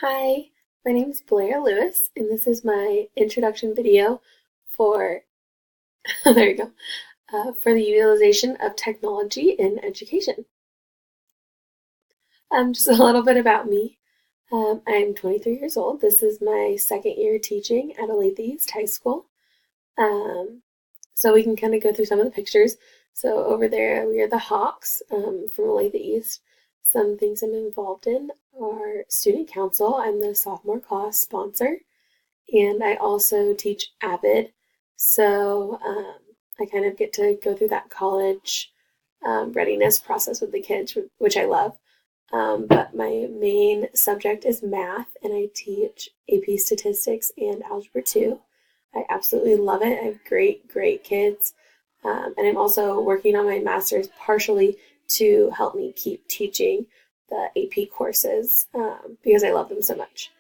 Hi, my name is Blair Lewis, and this is my introduction video for, there you go, for the utilization of technology in education. Just a little bit about me. I'm 23 years old. This is my second year teaching at Olathe East High School. Um, so we can kind of go through some of the pictures. So over there, we are the Hawks from Olathe East. Some things I'm involved in are student council. I'm the sophomore class sponsor. And I also teach Avid. So I kind of get to go through that college readiness process with the kids, which I love. But my main subject is math, and I teach AP Statistics and Algebra 2. I absolutely love it. I have great, great kids. And I'm also working on my master's partially to help me keep teaching the AP courses because I love them so much.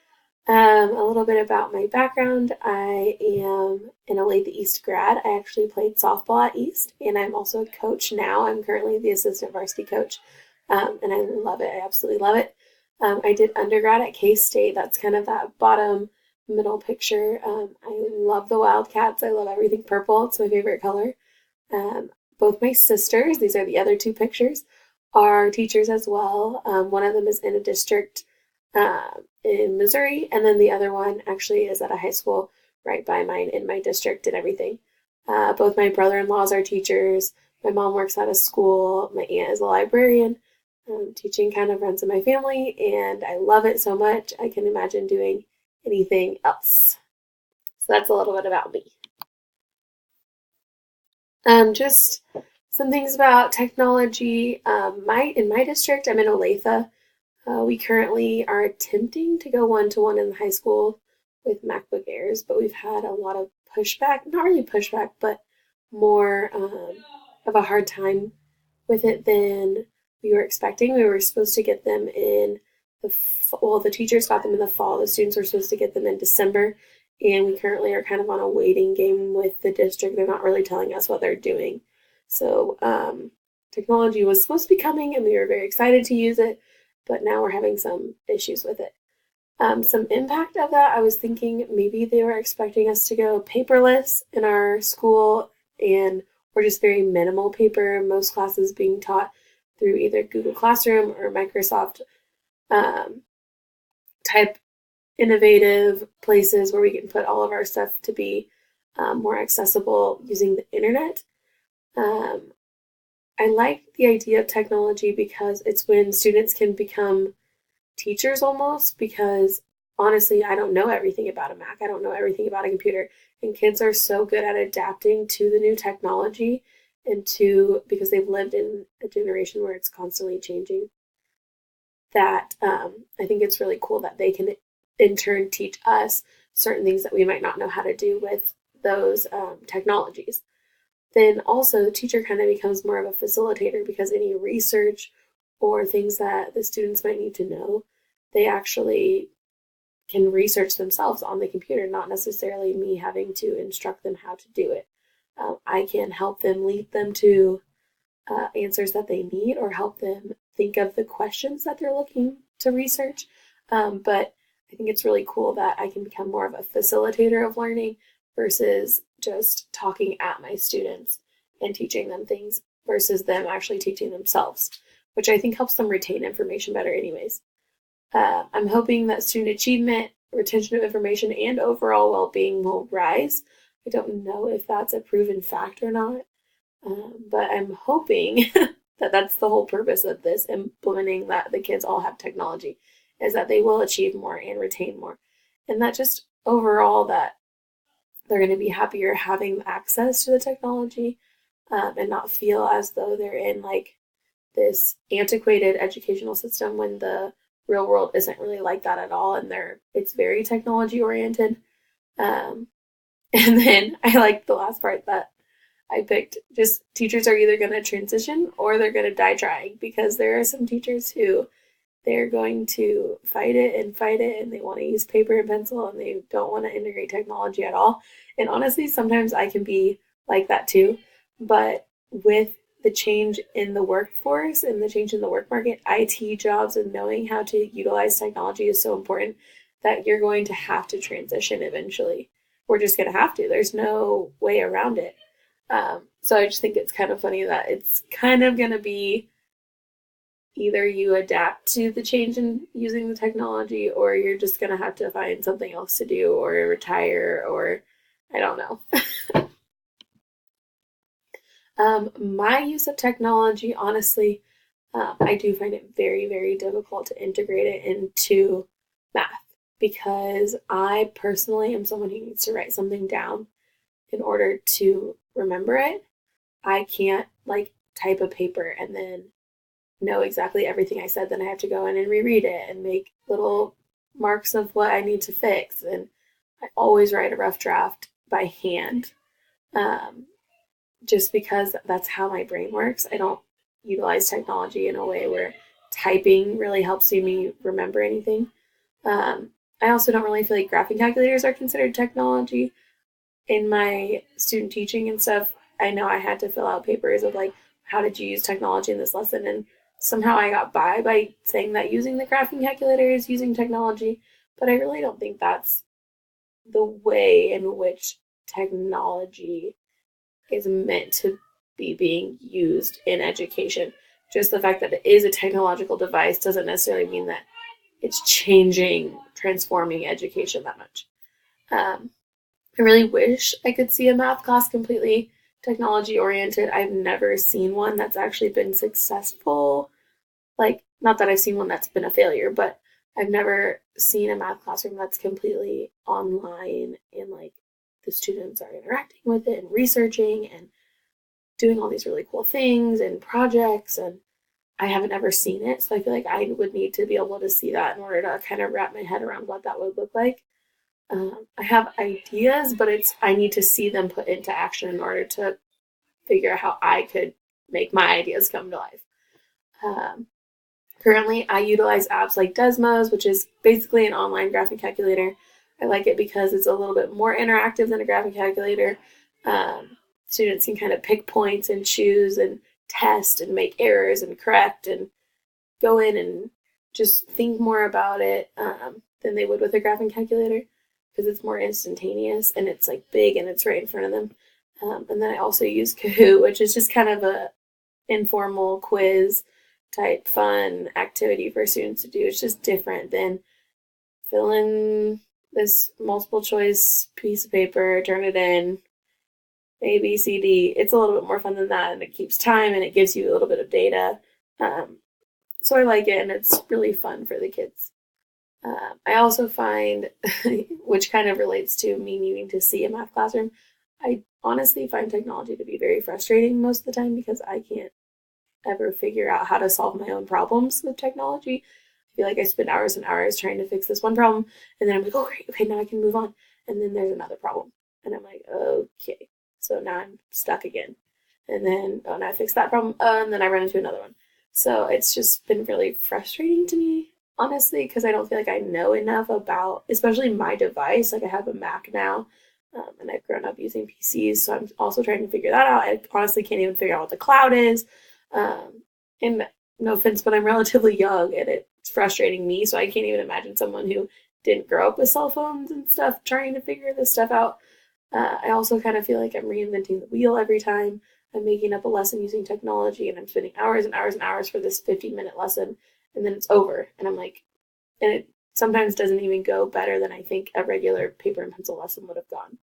A little bit about my background. I am an Olathe East grad. I actually played softball at East, and I'm also a coach now. I'm currently the assistant varsity coach, and I love it. I absolutely love it. I did undergrad at K-State. That's kind of that bottom middle picture. I love the Wildcats. I love everything purple. It's my favorite color. Both my sisters, these are the other two pictures, are teachers as well. One of them is in a district in Missouri, and then the other one actually is at a high school right by mine in my district and everything. Both my brother-in-laws are teachers. My mom works at a school. My aunt is a librarian. Teaching kind of runs in my family, and I love it so much. I can imagine doing anything else. So that's a little bit about me. Just some things about technology. In my district, I'm in Olathe. We currently are attempting to go one-to-one in the high school with MacBook Airs, but we've had a lot of pushback, not really pushback, but more of a hard time with it than we were expecting. We were supposed to get them in the teachers got them in the fall. The students were supposed to get them in December, and we currently are kind of on a waiting game with the district. They're not really telling us what they're doing. So technology was supposed to be coming, and we were very excited to use it, but now we're having some issues with it. Some impact of that, I was thinking maybe they were expecting us to go paperless in our school and or just very minimal paper, most classes being taught through either Google Classroom or Microsoft um, type innovative places where we can put all of our stuff to be more accessible using the internet. Um, I like the idea of technology because it's when students can become teachers almost, because honestly, I don't know everything about a Mac. I don't know everything about a computer. And kids are so good at adapting to the new technology and to because they've lived in a generation where it's constantly changing that I think it's really cool that they can in turn teach us certain things that we might not know how to do with those technologies. Then also the teacher kind of becomes more of a facilitator because any research or things that the students might need to know, they actually can research themselves on the computer, not necessarily me having to instruct them how to do it. I can help them lead them to answers that they need or help them think of the questions that they're looking to research. But I think it's really cool that I can become more of a facilitator of learning versus just talking at my students and teaching them things versus them actually teaching themselves, which I think helps them retain information better, anyways. I'm hoping that student achievement, retention of information, and overall well being will rise. I don't know if that's a proven fact or not, but I'm hoping that that's the whole purpose of this implementing that the kids all have technology is that they will achieve more and retain more. And that just overall that they're going to be happier having access to the technology and not feel as though they're in like this antiquated educational system when the real world isn't really like that at all and it's very technology oriented. Um, and then I like the last part that I picked just teachers are either going to transition or they're going to die trying because there are some teachers who they're going to fight it and they want to use paper and pencil and they don't want to integrate technology at all. And honestly, sometimes I can be like that too. But with the change in the workforce and the change in the work market, IT jobs and knowing how to utilize technology is so important that you're going to have to transition eventually. We're just going to have to. There's no way around it. So I just think it's kind of funny that it's kind of going to be either you adapt to the change in using the technology, or you're just going to have to find something else to do or retire, or I don't know. My use of technology, honestly, I do find it very, very difficult to integrate it into math because I personally am someone who needs to write something down in order to remember it. I can't like type a paper and then know exactly everything I said. Then I have to go in and reread it and make little marks of what I need to fix. And I always write a rough draft by hand. Just because that's how my brain works. I don't utilize technology in a way where typing really helps me remember anything. I also don't really feel like graphing calculators are considered technology. In my student teaching and stuff, I know I had to fill out papers of like, how did you use technology in this lesson? And somehow I got by saying that using the graphing calculator is using technology, but I really don't think that's the way in which technology is meant to be being used in education. Just the fact that it is a technological device doesn't necessarily mean that it's changing, transforming education that much. I really wish I could see a math class completely technology oriented. I've never seen one that's actually been successful. Like, not that I've seen one that's been a failure, but I've never seen a math classroom that's completely online and like the students are interacting with it and researching and doing all these really cool things and projects. And I haven't ever seen it. So I feel like I would need to be able to see that in order to kind of wrap my head around what that would look like. I have ideas, but I need to see them put into action in order to figure out how I could make my ideas come to life. Currently, I utilize apps like Desmos, which is basically an online graphing calculator. I like it because it's a little bit more interactive than a graphing calculator. Students can kind of pick points and choose and test and make errors and correct and go in and just think more about it than they would with a graphing calculator because it's more instantaneous and it's like big and it's right in front of them. And then I also use Kahoot, which is just kind of a informal quiz type fun activity for students to do. It's just different than fill in this multiple choice piece of paper, turn it in, A, B, C, D. It's a little bit more fun than that, and it keeps time and it gives you a little bit of data. So I like it, and it's really fun for the kids. I also find, which kind of relates to me needing to see a math classroom, I honestly find technology to be very frustrating most of the time because I can't ever figure out how to solve my own problems with technology. I feel like I spend hours and hours trying to fix this one problem, and then I'm like, oh, great, okay, now I can move on. And then there's another problem. And I'm like, okay, so now I'm stuck again. And then, oh, now I fix that problem, and then I run into another one. So it's just been really frustrating to me, honestly, because I don't feel like I know enough about, especially my device. Like I have a Mac now, and I've grown up using PCs, so I'm also trying to figure that out. I honestly can't even figure out what the cloud is. And no offense, but I'm relatively young, and it's frustrating me, so I can't even imagine someone who didn't grow up with cell phones and stuff trying to figure this stuff out. I also kind of feel like I'm reinventing the wheel every time. I'm making up a lesson using technology, and I'm spending hours and hours and hours for this 15-minute lesson, and then it's over. And I'm like, and it sometimes doesn't even go better than I think a regular paper and pencil lesson would have gone.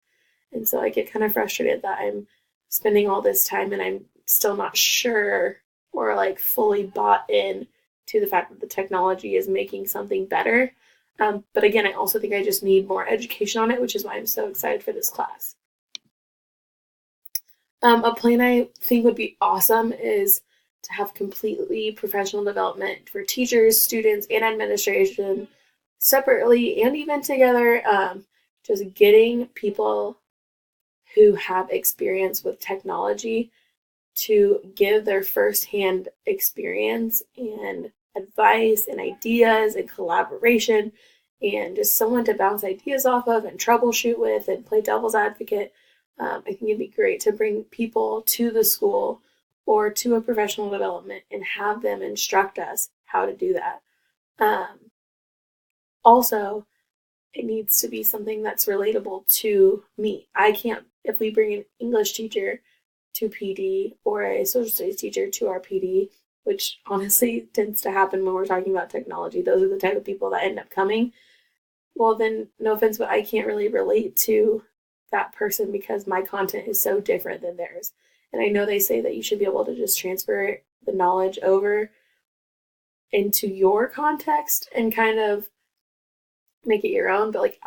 And so I get kind of frustrated that I'm spending all this time and I'm still not sure or like fully bought in to the fact that the technology is making something better. But again, I also think I just need more education on it, which is why I'm so excited for this class. A plan I think would be awesome is to have completely professional development for teachers, students, and administration separately and even together. Just getting people who have experience with technology to give their firsthand experience and advice and ideas and collaboration and just someone to bounce ideas off of and troubleshoot with and play devil's advocate. I think it'd be great to bring people to the school or to a professional development and have them instruct us how to do that. Also, it needs to be something that's relatable to me. I can't, if we bring an English teacher to PD or a social studies teacher to our PD, which honestly tends to happen when we're talking about technology, those are the type of people that end up coming. Well, then, no offense, but I can't really relate to that person because my content is so different than theirs. And I know they say that you should be able to just transfer the knowledge over into your context and kind of make it your own, but like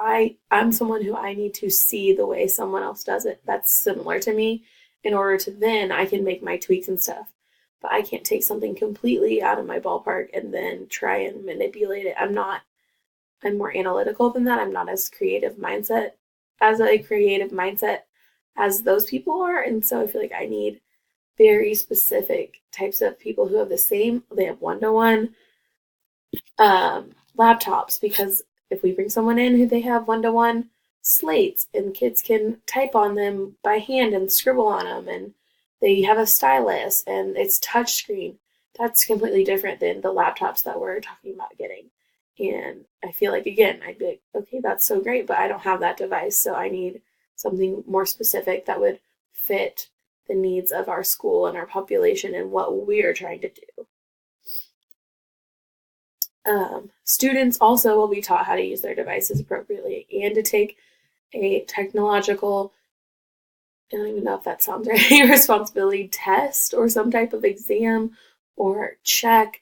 I'm someone who I need to see the way someone else does it that's similar to me in order to then I can make my tweaks and stuff. But I can't take something completely out of my ballpark and then try and manipulate it. I'm more analytical than that. I'm not as creative mindset as those people are. And so I feel like I need very specific types of people who have they have one-to-one laptops, because if we bring someone in who they have one-to-one slates and kids can type on them by hand and scribble on them and they have a stylus and it's touchscreen, that's completely different than the laptops that we're talking about getting. And I feel like, again, I'd be like, okay, that's so great, but I don't have that device, so I need something more specific that would fit the needs of our school and our population and what we're trying to do. Students also will be taught how to use their devices appropriately and to take a technological, I don't even know if that sounds right, responsibility test or some type of exam or check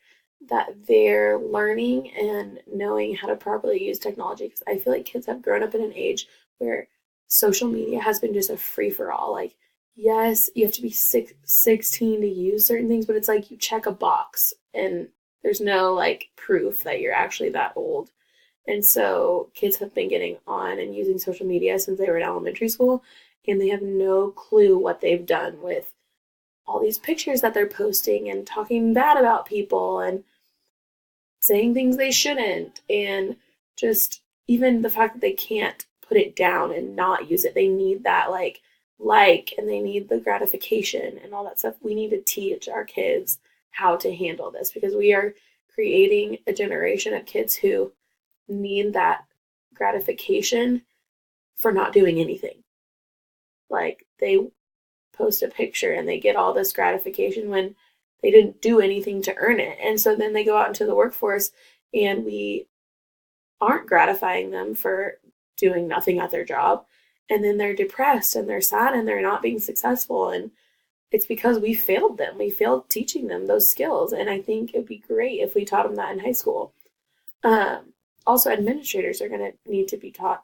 that they're learning and knowing how to properly use technology. Because I feel like kids have grown up in an age where social media has been just a free-for-all. Like, yes, you have to be 16 to use certain things, but it's like you check a box and there's no like proof that you're actually that old. And so kids have been getting on and using social media since they were in elementary school, and they have no clue what they've done with all these pictures that they're posting and talking bad about people and saying things they shouldn't, and just even the fact that they can't put it down and not use it. They need that and they need the gratification and all that stuff. We need to teach our kids how to handle this, because we are creating a generation of kids who need that gratification for not doing anything. Like, they post a picture and they get all this gratification when they didn't do anything to earn it. And so then they go out into the workforce and we aren't gratifying them for doing nothing at their job. And then they're depressed and they're sad and they're not being successful. And it's because we failed them. We failed teaching them those skills. And I think it'd be great if we taught them that in high school. Also, administrators are going to need to be taught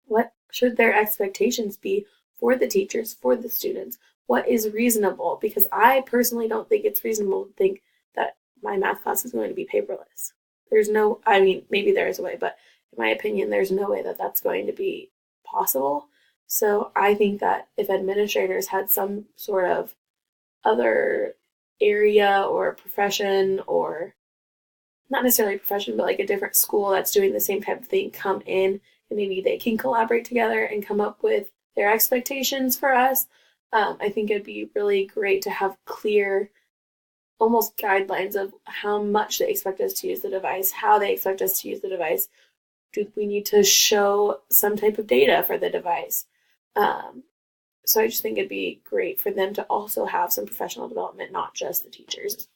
what should their expectations be for the teachers, for the students. What is reasonable? Because I personally don't think it's reasonable to think that my math class is going to be paperless. Maybe there is a way, but in my opinion, there's no way that that's going to be possible. So I think that if administrators had some sort of other area or profession, or not necessarily a profession, but like a different school that's doing the same type of thing, come in and maybe they can collaborate together and come up with their expectations for us. I think it'd be really great to have clear, almost guidelines of how much they expect us to use the device, how they expect us to use the device. Do we need to show some type of data for the device? So I just think it'd be great for them to also have some professional development, not just the teachers.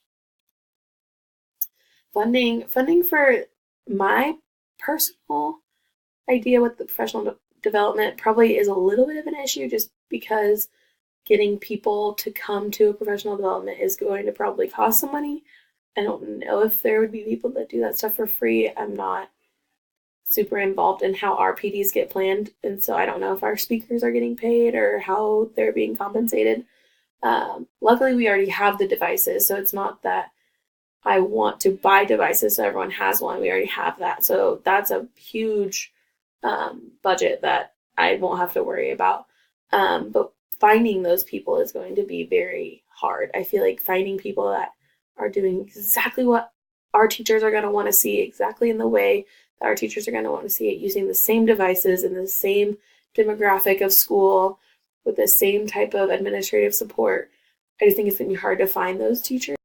Funding for my personal idea with the professional development probably is a little bit of an issue, just because getting people to come to a professional development is going to probably cost some money. I don't know if there would be people that do that stuff for free. I'm not super involved in how our PDs get planned, and so I don't know if our speakers are getting paid or how they're being compensated. Luckily, we already have the devices, so it's not that I want to buy devices so everyone has one. We already have that, so that's a huge budget that I won't have to worry about. But finding those people is going to be very hard. I feel like finding people that are doing exactly what our teachers are going to want to see, exactly in the way that our teachers are going to want to see it, using the same devices in the same demographic of school with the same type of administrative support. I just think it's going to be hard to find those teachers.